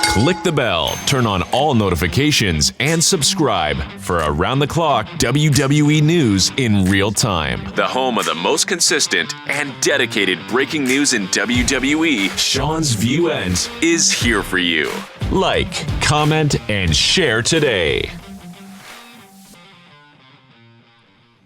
Click the bell, turn on all notifications, and subscribe for around-the-clock WWE news in real time. The home of the most consistent and dedicated breaking news in WWE, Seanzviewent, is here for you. Like, comment, and share today.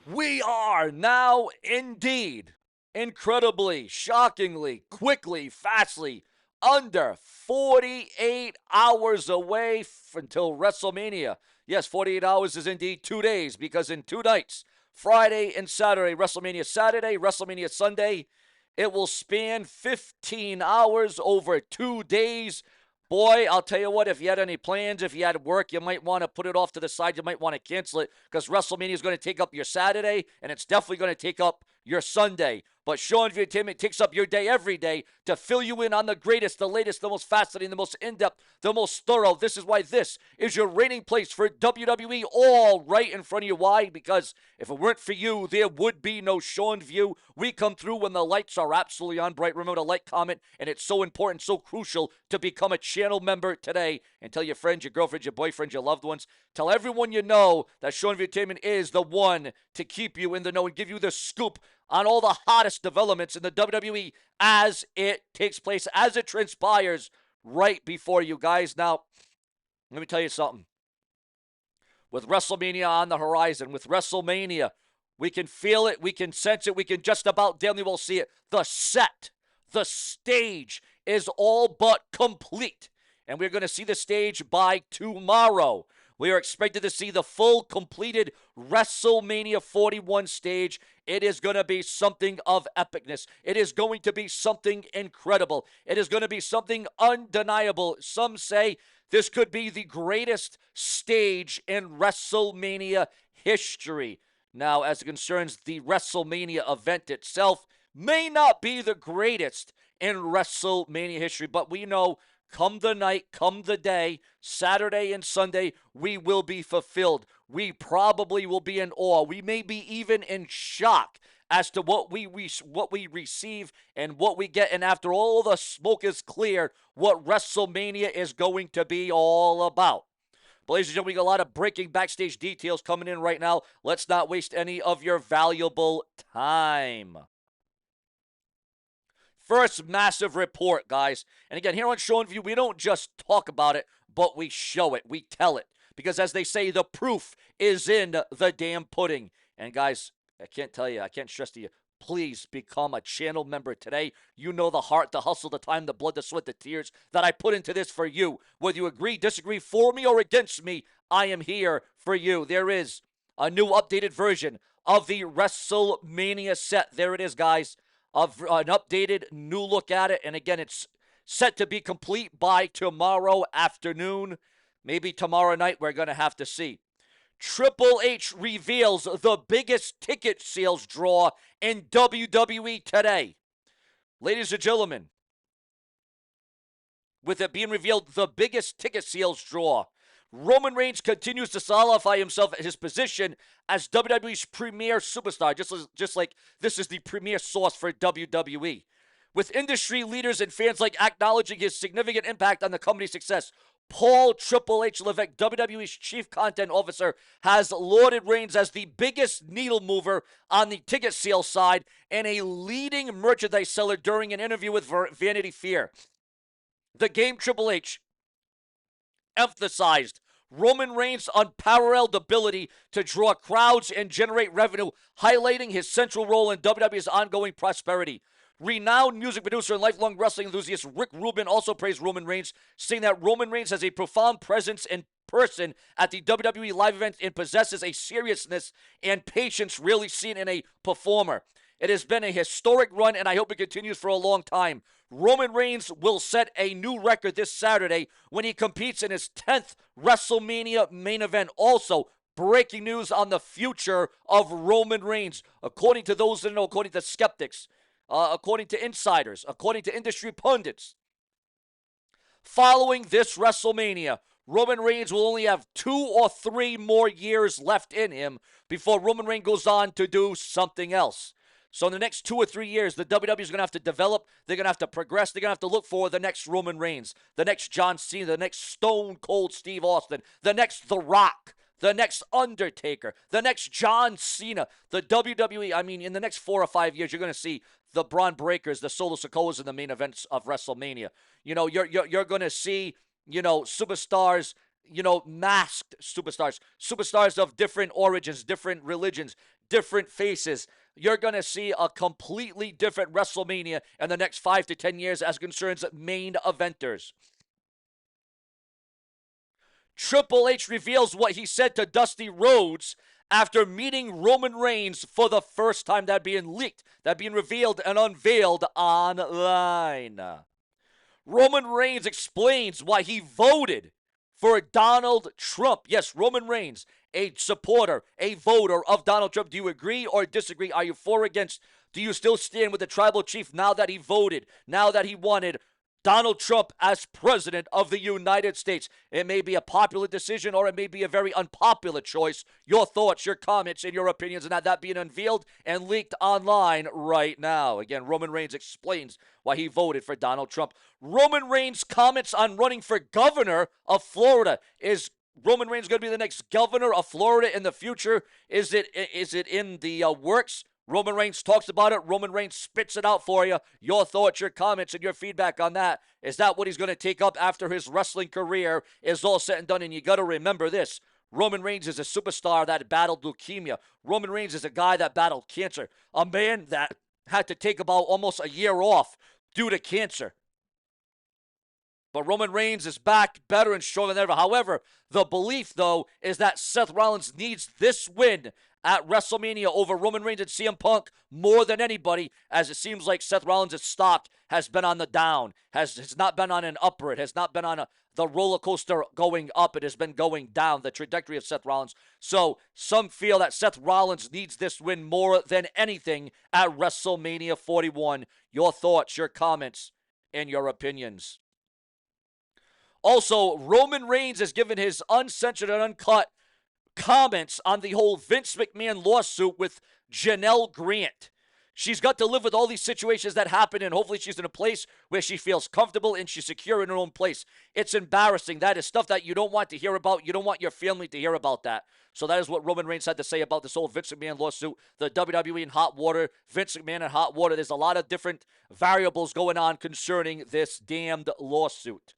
We are now indeed, incredibly, shockingly, quickly, fastly, under 48 hours away until WrestleMania. Yes, 48 hours is indeed 2 days, because in 2 nights, Friday and Saturday, WrestleMania Saturday, WrestleMania Sunday, it will span 15 hours over 2 days. Boy, I'll tell you what, if you had any plans, if you had work, you might want to put it off to the side. You might want to cancel it, because WrestleMania is going to take up your Saturday, and it's definitely going to take up your Sunday. But Seanzviewent Entertainment takes up your day every day to fill you in on the greatest, the latest, the most fascinating, the most in-depth, the most thorough. This is why this is your rating place for WWE, all right in front of you. Why? Because if it weren't for you, there would be no Seanzview. We come through when the lights are absolutely on bright. Remember to like, comment, and it's so important, so crucial to become a channel member today. And tell your friends, your girlfriends, your boyfriends, your loved ones. Tell everyone you know that Seanzviewent Entertainment is the one to keep you in the know and give you the scoop on all the hottest developments in the WWE as it takes place, as it transpires right before you guys. Now, let me tell you something. With WrestleMania on the horizon, with WrestleMania, we can feel it, we can sense it, we can just about damn well see it. The set, the stage is all but complete. And we're going to see the stage by tomorrow. We are expected to see the full, completed WrestleMania 41 stage. It is going to be something of epicness. It is going to be something incredible. It is going to be something undeniable. Some say this could be the greatest stage in WrestleMania history. Now, as it concerns the WrestleMania event itself, may not be the greatest in WrestleMania history, but we know come the night, come the day, Saturday and Sunday, we will be fulfilled. We probably will be in awe. We may be even in shock as to what we receive and what we get. And after all the smoke is cleared, what WrestleMania is going to be all about. But ladies and gentlemen, we got a lot of breaking backstage details coming in right now. Let's not waste any of your valuable time. First massive report, guys. And again, here on Seanzview, we don't just talk about it, but we show it. We tell it. Because as they say, the proof is in the damn pudding. And guys, I can't tell you, I can't stress to you, please become a channel member today. You know the heart, the hustle, the time, the blood, the sweat, the tears that I put into this for you. Whether you agree, disagree, for me, or against me, I am here for you. There is a new updated version of the WrestleMania set. There it is, guys. Of an updated new look at it. And again, it's set to be complete by tomorrow afternoon. Maybe tomorrow night, we're going to have to see. Triple H reveals the biggest ticket sales draw in WWE today. Ladies and gentlemen, with it being revealed, the biggest ticket sales draw, Roman Reigns continues to solidify himself at his position as WWE's premier superstar, just like this is the premier source for WWE. With industry leaders and fans like acknowledging his significant impact on the company's success, Paul Triple H Levesque, WWE's chief content officer, has lauded Reigns as the biggest needle mover on the ticket sales side and a leading merchandise seller during an interview with Vanity Fair. The game Triple H emphasized Roman Reigns' unparalleled ability to draw crowds and generate revenue, highlighting his central role in WWE's ongoing prosperity. Renowned music producer and lifelong wrestling enthusiast Rick Rubin also praised Roman Reigns, saying that Roman Reigns has a profound presence in person at the WWE live event and possesses a seriousness and patience rarely seen in a performer. It has been a historic run, and I hope it continues for a long time. Roman Reigns will set a new record this Saturday when he competes in his 10th WrestleMania main event. Also, breaking news on the future of Roman Reigns. According to those that know, according to skeptics, according to insiders, according to industry pundits, following this WrestleMania, Roman Reigns will only have 2 or 3 more years left in him before Roman Reigns goes on to do something else. So in the next 2 or 3 years, the WWE is going to have to develop. They're going to have to progress. They're going to have to look for the next Roman Reigns, the next John Cena, the next Stone Cold Steve Austin, the next The Rock, the next Undertaker, the next John Cena. The WWE, I mean, in the next 4 or 5 years, you're going to see the Braun Breakers, the Solo Sikoas in the main events of WrestleMania. You know, you're going to see, superstars, masked superstars of different origins, different religions, different faces. You're going to see a completely different WrestleMania in the next 5 to 10 years as concerns main eventers. Triple H reveals what he said to Dusty Rhodes after meeting Roman Reigns for the first time. That being leaked, that being revealed and unveiled online. Roman Reigns explains why he voted for Donald Trump. Yes, Roman Reigns, a supporter, a voter of Donald Trump. Do you agree or disagree? Are you for or against? Do you still stand with the tribal chief now that he voted, now that he wanted Donald Trump as president of the United States? It may be a popular decision or it may be a very unpopular choice. Your thoughts, your comments, and your opinions on that being unveiled and leaked online right now. Again, Roman Reigns explains why he voted for Donald Trump. Roman Reigns comments on running for governor of Florida. Is Roman Reigns going to be the next governor of Florida in the future? Is it in the works? Roman Reigns talks about it. Roman Reigns spits it out for you. Your thoughts, your comments, and your feedback on that. Is that what he's going to take up after his wrestling career is all said and done? And you got to remember this. Roman Reigns is a superstar that battled leukemia. Roman Reigns is a guy that battled cancer. A man that had to take about almost a year off due to cancer. But Roman Reigns is back better and stronger than ever. However, the belief, though, is that Seth Rollins needs this win at WrestleMania over Roman Reigns and CM Punk more than anybody, as it seems like Seth Rollins' stock has been on the down, has not been on an upward, has not been on the roller coaster going up. It has been going down, the trajectory of Seth Rollins. So some feel that Seth Rollins needs this win more than anything at WrestleMania 41. Your thoughts, your comments, and your opinions. Also, Roman Reigns has given his uncensored and uncut comments on the whole Vince McMahon lawsuit with Janelle Grant. She's got to live with all these situations that happen, and hopefully she's in a place where she feels comfortable and she's secure in her own place. It's embarrassing. That is stuff that you don't want to hear about. You don't want your family to hear about that. So that is what Roman Reigns had to say about this whole Vince McMahon lawsuit, the WWE in hot water, Vince McMahon in hot water. There's a lot of different variables going on concerning this damned lawsuit.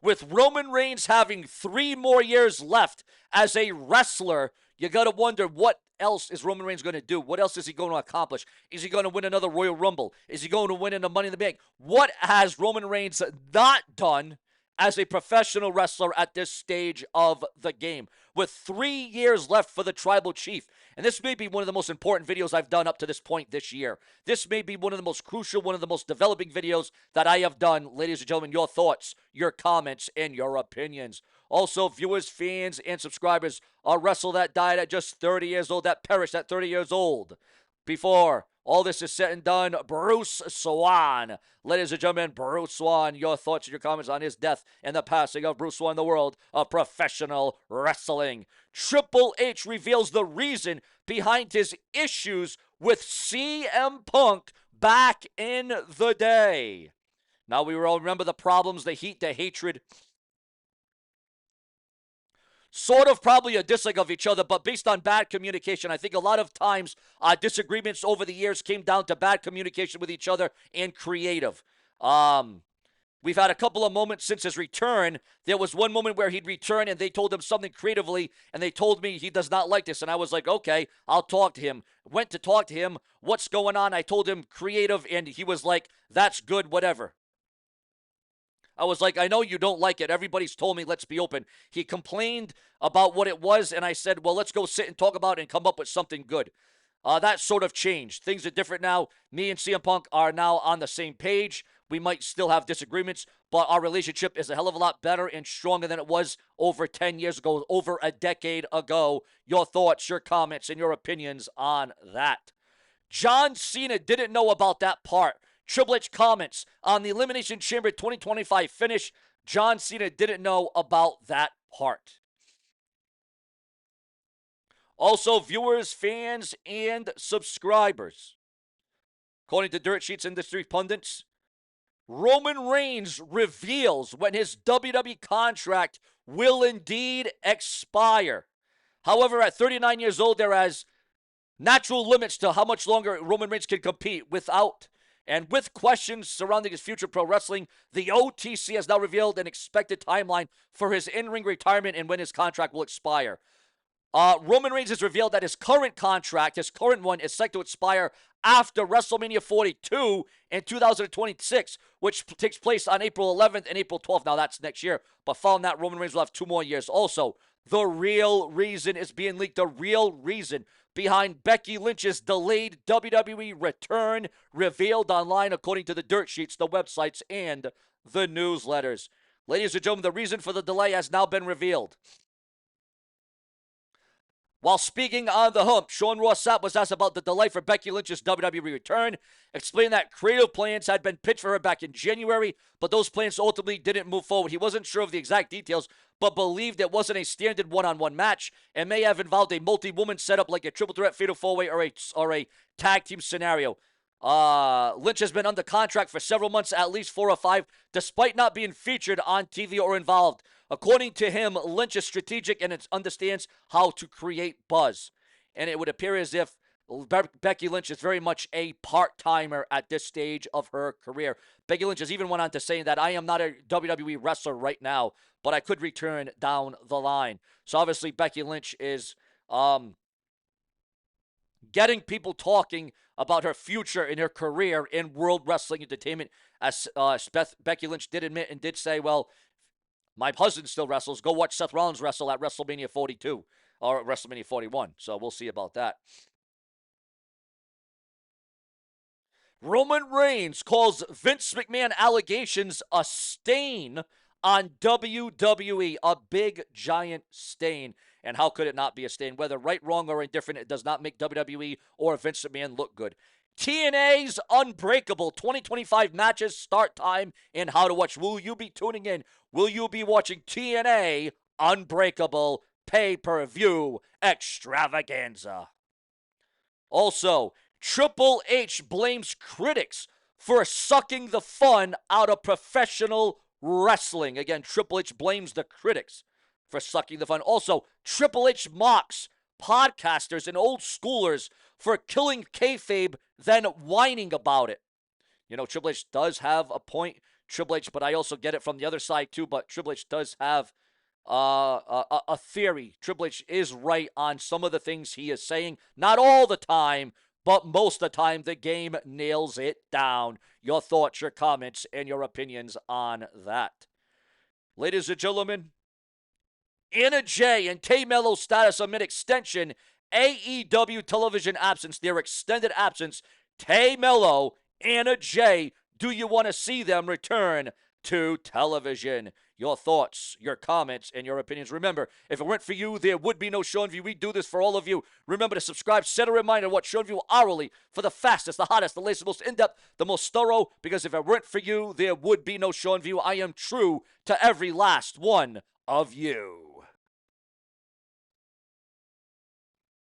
With Roman Reigns having 3 more years left as a wrestler, you got to wonder what else is Roman Reigns going to do? What else is he going to accomplish? Is he going to win another Royal Rumble? Is he going to win in the Money in the Bank? What has Roman Reigns not done as a professional wrestler at this stage of the game? With 3 years left for the Tribal Chief. And this may be one of the most important videos I've done up to this point this year. This may be one of the most crucial, one of the most developing videos that I have done. Ladies and gentlemen, your thoughts, your comments, and your opinions. Also, viewers, fans, and subscribers, a wrestler that died at just 30 years old, that perished at 30 years old. Before all this is said and done, Bruce Swan. Ladies and gentlemen, Bruce Swan, your thoughts and your comments on his death and the passing of Bruce Swan, the world of professional wrestling. Triple H reveals the reason behind his issues with CM Punk back in the day. Now we all remember the problems, the heat, the hatred. Sort of probably a dislike of each other, but based on bad communication. I think a lot of times disagreements over the years came down to bad communication with each other and creative. We've had a couple of moments since his return. There was one moment where he'd return and they told him something creatively, and they told me he does not like this. And I was like, okay, I'll talk to him. Went to talk to him. What's going on? I told him creative, and he was like, that's good, whatever. I was like, I know you don't like it. Everybody's told me, let's be open. He complained about what it was, and I said, well, let's go sit and talk about it and come up with something good. That sort of changed. Things are different now. Me and CM Punk are now on the same page. We might still have disagreements, but our relationship is a hell of a lot better and stronger than it was over 10 years ago, over a decade ago. Your thoughts, your comments, and your opinions on that. John Cena didn't know about that part. Triple H comments on the Elimination Chamber 2025 finish. John Cena didn't know about that part. Also, viewers, fans, and subscribers. According to Dirt Sheets industry pundits, Roman Reigns reveals when his WWE contract will indeed expire. However, at 39 years old, there is natural limits to how much longer Roman Reigns can compete without. And with questions surrounding his future pro wrestling, the OTC has now revealed an expected timeline for his in-ring retirement and when his contract will expire. Roman Reigns has revealed that his current contract, his current one, is set to expire after WrestleMania 42 in 2026, which takes place on April 11th and April 12th. Now, that's next year. But following that, Roman Reigns will have 2 more years. Also, the real reason is being leaked. The real reason behind Becky Lynch's delayed WWE return revealed online, according to the Dirt Sheets, the websites, and the newsletters. Ladies and gentlemen, the reason for the delay has now been revealed. While speaking on the hump, Sean Ross Sapp was asked about the delay for Becky Lynch's WWE return, explaining that creative plans had been pitched for her back in January, but those plans ultimately didn't move forward. He wasn't sure of the exact details, but believed it wasn't a standard one-on-one match and may have involved a multi-woman setup like a triple threat fatal four-way or a tag team scenario. Lynch has been under contract for several months, at least 4 or 5, despite not being featured on TV or involved. According to him, Lynch is strategic and understands how to create buzz. And it would appear as if Becky Lynch is very much a part-timer at this stage of her career. Becky Lynch has even went on to say that I am not a WWE wrestler right now, but I could return down the line. So obviously Becky Lynch is getting people talking about her future in her career in World Wrestling Entertainment, as Becky Lynch did admit and did say, well, my husband still wrestles. Go watch Seth Rollins wrestle at WrestleMania 42 or WrestleMania 41. So we'll see about that. Roman Reigns calls Vince McMahon allegations a stain on WWE, a big, giant stain. And how could it not be a stain? Whether right, wrong, or indifferent, it does not make WWE or Vince McMahon look good. TNA's Unbreakable 2025 matches, start time, and how to watch. Will you be tuning in? Will you be watching TNA Unbreakable pay-per-view extravaganza? Also, Triple H blames critics for sucking the fun out of professional wrestling. Again, Triple H blames the critics for sucking the fun. Also, Triple H mocks podcasters and old schoolers for killing kayfabe, then whining about it. You know, Triple H does have a point, Triple H, but I also get it from the other side too, but Triple H does have a theory. Triple H is right on some of the things he is saying. Not all the time, but most of the time, the game nails it down. Your thoughts, your comments, and your opinions on that. Ladies and gentlemen, Anna Jay and Tay Mello's status amid extension, AEW television absence, their extended absence. Tay Mello, Anna Jay, do you want to see them return to television? Your thoughts, your comments, and your opinions. Remember, if it weren't for you, there would be no Seanzview. We do this for all of you. Remember to subscribe, set a reminder to watch Seanzview hourly for the fastest, the hottest, the latest, the most in-depth, the most thorough, because if it weren't for you, there would be no Seanzview. I am true to every last one of you.